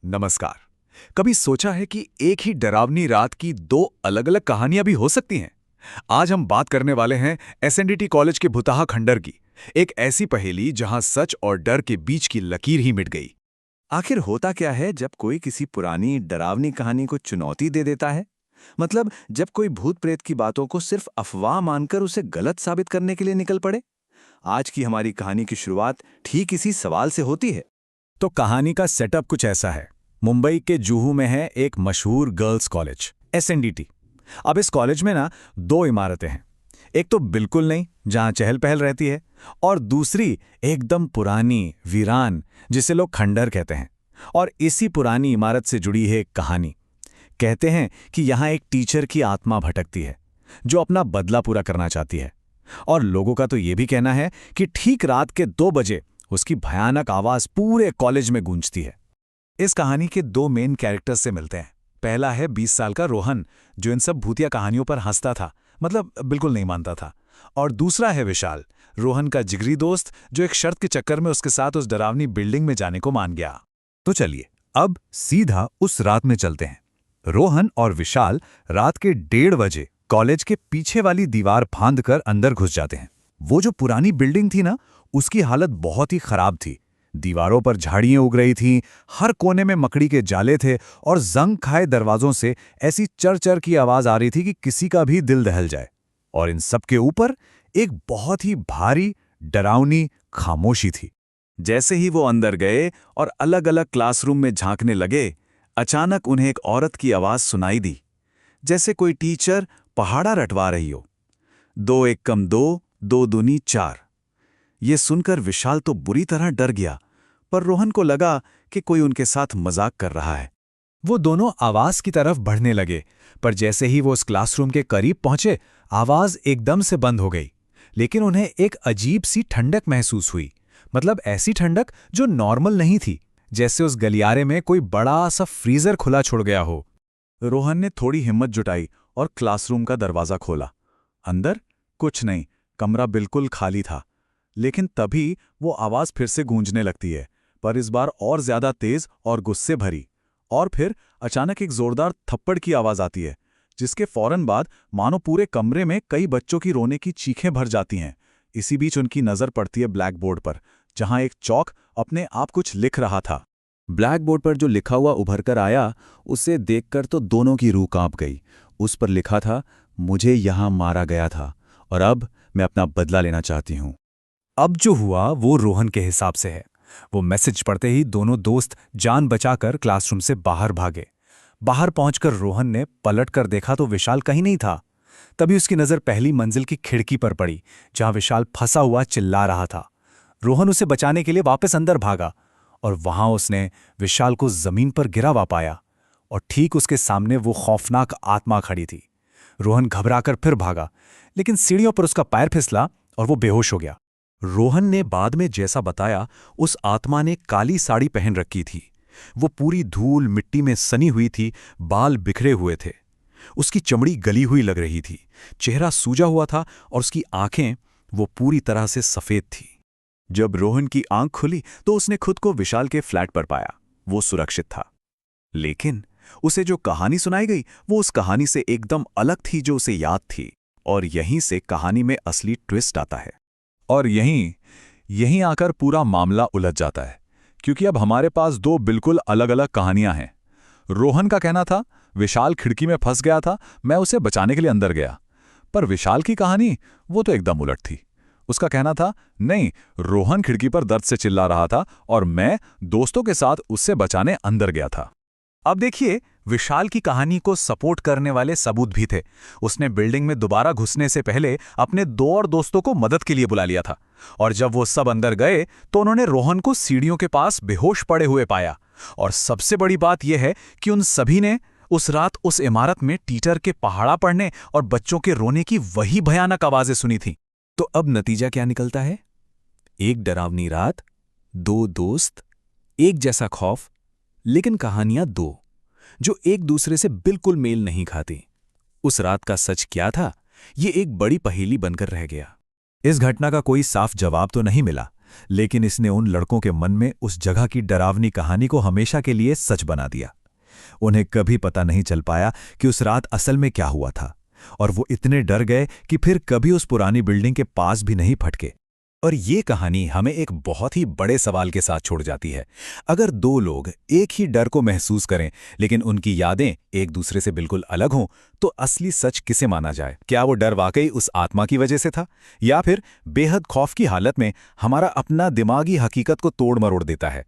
नमस्कार। कभी सोचा है कि एक ही डरावनी रात की दो अलग-अलग कहानियां भी हो सकती हैं? आज हम बात करने वाले हैं एसएनडीटी कॉलेज के भुतहा खंडर की, एक ऐसी पहेली जहां सच और डर के बीच की लकीर ही मिट गई। आखिर होता क्या है जब कोई किसी पुरानी डरावनी कहानी को चुनौती दे देता है? मतलब जब कोई भूत प्रेत की बातों को सिर्फ अफवाह मानकर उसे गलत साबित करने के लिए निकल पड़े। आज की हमारी कहानी की शुरुआत ठीक इसी सवाल से होती है। तो कहानी का सेटअप कुछ ऐसा है। मुंबई के जुहू में है एक मशहूर गर्ल्स कॉलेज, एसएनडीटी। अब इस कॉलेज में ना दो इमारतें हैं। एक तो बिल्कुल नहीं, जहां चहल पहल रहती है, और दूसरी एकदम पुरानी, वीरान, जिसे लोग खंडर कहते हैं। और इसी पुरानी इमारत से जुड़ी है एक कहानी। कहते हैं कि यहाँ एक टीचर की आत्मा भटकती है, जो अपना बदला पूरा करना चाहती है। और लोगों का तो ये भी कहना है कि ठीक रात के 2 बजे उसकी भयानक आवाज पूरे कॉलेज में गूंजती है। इस कहानी के दो मेन कैरेक्टर्स से मिलते हैं। पहला है 20 साल का रोहन, जो इन सब भूतिया कहानियों पर हंसता था, मतलब बिल्कुल नहीं मानता था। और दूसरा है विशाल, रोहन का जिगरी दोस्त, जो एक शर्त के चक्कर में उसके साथ उस डरावनी बिल्डिंग में जाने को मान गया। तो चलिए अब सीधा उस रात में चलते हैं। रोहन और विशाल रात के 1:30 बजे कॉलेज के पीछे वाली दीवार फांदकर अंदर घुस जाते हैं। वो जो पुरानी बिल्डिंग थी ना, उसकी हालत बहुत ही खराब थी। दीवारों पर झाड़ियां उग रही थीं, हर कोने में मकड़ी के जाले थे और जंग खाए दरवाजों से ऐसी चर-चर की आवाज आ रही थी कि किसी का भी दिल दहल जाए। और इन सब के ऊपर एक बहुत ही भारी, डरावनी खामोशी थी। जैसे ही वो अंदर गए और अलग-अलग क्लासरूम में झांकने लगे, अचानक उन्हें एक औरत की आवाज सुनाई दी, जैसे कोई टीचर पहाड़ा रटवा रही हो। 2 1 कम 2, 2 दूनी 4। ये सुनकर विशाल तो बुरी तरह डर गया, पर रोहन को लगा कि कोई उनके साथ मजाक कर रहा है। वो दोनों आवाज की तरफ बढ़ने लगे, पर जैसे ही वो उस क्लासरूम के करीब पहुंचे, आवाज एकदम से बंद हो गई। लेकिन उन्हें एक अजीब सी ठंडक महसूस हुई। मतलब ऐसी ठंडक जो नॉर्मल नहीं थी, जैसे उस गलियारे में कोई बड़ा सा फ्रीजर खुला छोड़ गया हो। रोहन ने थोड़ी हिम्मत जुटाई और क्लासरूम का दरवाजा खोला। अंदर कुछ नहीं, कमरा बिल्कुल खाली था। लेकिन तभी वो आवाज फिर से गूंजने लगती है, पर इस बार और ज्यादा तेज और गुस्से भरी। और फिर अचानक एक जोरदार थप्पड़ की आवाज आती है, जिसके फौरन बाद मानो पूरे कमरे में कई बच्चों की रोने की चीखें भर जाती हैं। इसी बीच उनकी नजर पड़ती है ब्लैक बोर्ड पर, जहां एक चौक अपने आप कुछ लिख रहा था। ब्लैक बोर्ड पर जो लिखा हुआ उभर कर आया, उसे देखकर तो दोनों की रूह कांप गई। उस पर लिखा था, मुझे यहां मारा गया था और अब मैं अपना बदला लेना चाहती हूं। अब जो हुआ वो रोहन के हिसाब से है। वो मैसेज पढ़ते ही दोनों दोस्त जान बचाकर क्लासरूम से बाहर भागे। बाहर पहुंचकर रोहन ने पलटकर देखा तो विशाल कहीं नहीं था। तभी उसकी नजर पहली मंजिल की खिड़की पर पड़ी, जहां विशाल फंसा हुआ चिल्ला रहा था। रोहन उसे बचाने के लिए वापस अंदर भागा और वहां उसने विशाल को जमीन पर गिरा हुआ पाया और ठीक उसके सामने वो खौफनाक आत्मा खड़ी थी। रोहन घबराकर फिर भागा, लेकिन सीढ़ियों पर उसका पैर फिसला और वो बेहोश हो गया। रोहन ने बाद में जैसा बताया, उस आत्मा ने काली साड़ी पहन रखी थी। वो पूरी धूल मिट्टी में सनी हुई थी, बाल बिखरे हुए थे। उसकी चमड़ी गली हुई लग रही थी, चेहरा सूजा हुआ था और उसकी आंखें वो पूरी तरह से सफेद थी। जब रोहन की आंख खुली तो उसने खुद को विशाल के फ्लैट पर पाया। वो सुरक्षित था। लेकिन उसे जो कहानी सुनाई गई वो उस कहानी से एकदम अलग थी जो उसे याद थी। और यहीं से कहानी में असली ट्विस्ट आता है। और यहीं आकर पूरा मामला उलझ जाता है, क्योंकि अब हमारे पास दो बिल्कुल अलग अलग कहानियां हैं। रोहन का कहना था, विशाल खिड़की में फंस गया था, मैं उसे बचाने के लिए अंदर गया। पर विशाल की कहानी वो तो एकदम उलट थी। उसका कहना था, नहीं, रोहन खिड़की पर दर्द से चिल्ला रहा था और मैं दोस्तों के साथ उससे बचाने अंदर गया था। अब देखिए, विशाल की कहानी को सपोर्ट करने वाले सबूत भी थे। उसने बिल्डिंग में दोबारा घुसने से पहले अपने 2 और दोस्तों को मदद के लिए बुला लिया था। और जब वो सब अंदर गए तो उन्होंने रोहन को सीढ़ियों के पास बेहोश पड़े हुए पाया। और सबसे बड़ी बात यह है कि उन सभी ने उस रात उस इमारत में टीचर के पहाड़ा पड़ने और बच्चों के रोने की वही भयानक आवाजें सुनी थी। तो अब नतीजा क्या निकलता है? एक डरावनी रात, 2 दोस्त, एक जैसा खौफ, लेकिन कहानियां 2 जो एक दूसरे से बिल्कुल मेल नहीं खाती। उस रात का सच क्या था, ये एक बड़ी पहेली बनकर रह गया। इस घटना का कोई साफ जवाब तो नहीं मिला, लेकिन इसने उन लड़कों के मन में उस जगह की डरावनी कहानी को हमेशा के लिए सच बना दिया। उन्हें कभी पता नहीं चल पाया कि उस रात असल में क्या हुआ था, और वो इतने डर गए कि फिर कभी उस पुरानी बिल्डिंग के पास भी नहीं फटके। और ये कहानी हमें एक बहुत ही बड़े सवाल के साथ छोड़ जाती है। अगर दो लोग एक ही डर को महसूस करें, लेकिन उनकी यादें एक दूसरे से बिल्कुल अलग हों, तो असली सच किसे माना जाए? क्या वो डर वाकई उस आत्मा की वजह से था, या फिर बेहद खौफ की हालत में हमारा अपना दिमागी हकीकत को तोड़ मरोड़ देता है?